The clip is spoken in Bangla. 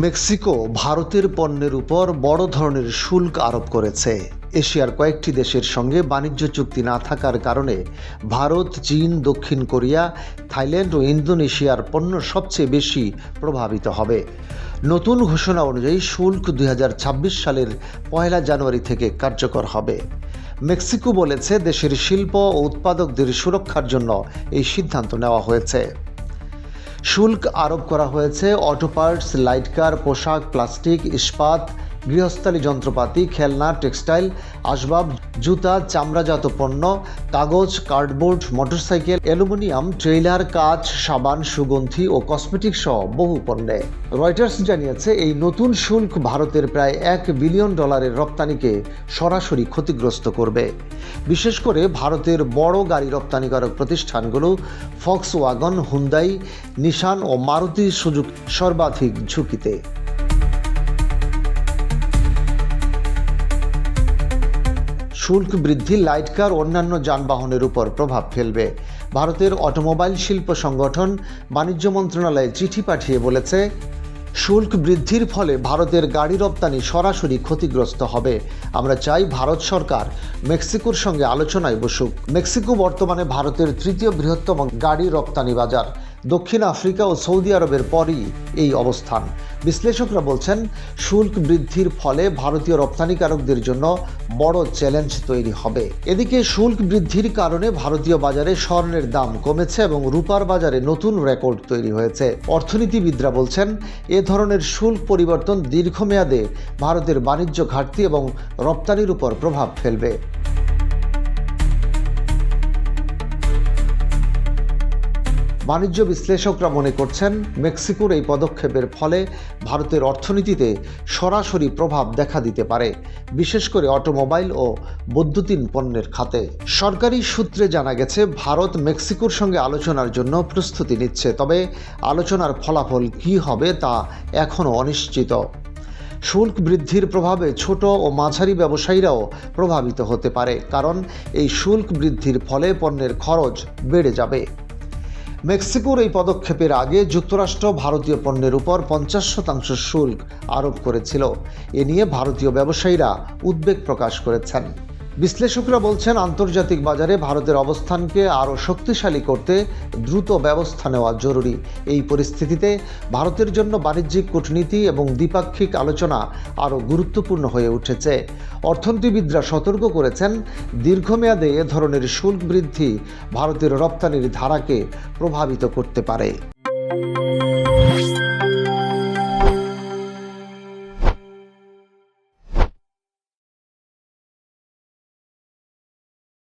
মেক্সিকো ভারতের পণ্যের উপর বড় ধরনের শুল্ক আরোপ করেছে। এশিয়ার কয়েকটি দেশের সঙ্গে বাণিজ্য চুক্তি না থাকার কারণে ভারত, চীন, দক্ষিণ কোরিয়া, থাইল্যান্ড ও ইন্দোনেশিয়ার পণ্য সবচেয়ে বেশি প্রভাবিত হবে। নতুন ঘোষণা অনুযায়ী শুল্ক 2026 সালের 1 জানুয়ারি থেকে কার্যকর হবে। মেক্সিকো বলেছে, দেশের শিল্প ও উৎপাদকদের সুরক্ষার জন্য এই সিদ্ধান্ত নেওয়া হয়েছে। শুল্ক আরোপ করা হয়েছে অটো পার্টস, লাইট কার, পোশাক, প্লাস্টিক, ইস্পাত, গৃহস্থালী যন্ত্রপাতি, খেলনা, টেক্সটাইল, আসবাব, জুতা, চামড়াজাত পণ্য, কাগজ, কার্ডবোর্ড, মোটরসাইকেল, অ্যালুমিনিয়াম, ট্রেইলার, কাঁচ, সাবান, সুগন্ধি ও কসমেটিক সহ বহু পণ্যে। রয়টার্স জানিয়েছে, এই নতুন শুল্ক ভারতের প্রায় $1 বিলিয়ন রপ্তানিকে সরাসরি ক্ষতিগ্রস্ত করবে। বিশেষ করে ভারতের বড় গাড়ি রপ্তানিকারক প্রতিষ্ঠানগুলো ফক্সওয়াগন, হুন্দাই, নিসান ও মারুতি সুজুকি সর্বাধিক ঝুঁকিতে। শুল্ক বৃদ্ধি লাইট কার ও অন্যান্য যানবাহনের উপর প্রভাব ফেলবে। ভারতের অটোমোবাইল শিল্প সংগঠন বাণিজ্য মন্ত্রণালয়ে চিঠি পাঠিয়ে বলেছে, শুল্ক বৃদ্ধির ফলে ভারতের গাড়ি রপ্তানি সরাসরি ক্ষতিগ্রস্ত হবে। আমরা চাই ভারত সরকার মেক্সিকোর সঙ্গে আলোচনায় বসুক। মেক্সিকো বর্তমানে ভারতের তৃতীয় বৃহত্তম গাড়ি রপ্তানি বাজার। দক্ষিণ আফ্রিকা ও সৌদি আরবের পরই এই অবস্থান। বিশ্লেষকরা বলছেন, শুল্ক বৃদ্ধির ফলে ভারতীয় রপ্তানিকারকদের জন্য বড় চ্যালেঞ্জ তৈরি হবে। এদিকে শুল্ক বৃদ্ধির কারণে ভারতীয় বাজারে স্বর্ণের দাম কমেছে এবং রূপার বাজারে নতুন রেকর্ড তৈরি হয়েছে। অর্থনীতিবিদরা বলছেন, এ ধরনের শুল্ক পরিবর্তন দীর্ঘমেয়াদে ভারতের বাণিজ্য ঘাটতি এবং রপ্তানির উপর প্রভাব ফেলবে। বাণিজ্য বিশ্লেষকরা মনে করছেন, মেক্সিকোর এই পদক্ষেপের ফলে ভারতের অর্থনীতিতে সরাসরি প্রভাব দেখা দিতে পারে, বিশেষ করে অটোমোবাইল ও বৈদ্যুতিন পণ্যের খাতে। সরকারি সূত্রে জানা গেছে, ভারত মেক্সিকোর সঙ্গে আলোচনার জন্য প্রস্তুতি নিচ্ছে, তবে আলোচনার ফলাফল কী হবে তা এখনও অনিশ্চিত। শুল্ক বৃদ্ধির প্রভাবে ছোট ও মাঝারি ব্যবসায়ীরাও প্রভাবিত হতে পারে, কারণ এই শুল্ক বৃদ্ধির ফলে পণ্যের খরচ বেড়ে যাবে। মেক্সিকোর এই পদক্ষেপের আগে যুক্তরাষ্ট্র ভারতীয় পণ্যের উপর 50% শুল্ক আরোপ করেছিল। এ নিয়ে ভারতীয় ব্যবসায়ীরা উদ্বেগ প্রকাশ করেছেন। বিশ্লেষকরা বলছেন, আন্তর্জাতিক বাজারে ভারতের অবস্থানকে আরও শক্তিশালী করতে দ্রুত ব্যবস্থা নেওয়া জরুরি। এই পরিস্থিতিতে ভারতের জন্য বাণিজ্যিক কূটনীতি এবং দ্বিপাক্ষিক আলোচনা আরও গুরুত্বপূর্ণ হয়ে উঠেছে। অর্থনীতিবিদরা সতর্ক করেছেন, দীর্ঘমেয়াদে এ ধরনের শুল্ক বৃদ্ধি ভারতের রপ্তানির ধারাকে প্রভাবিত করতে পারে।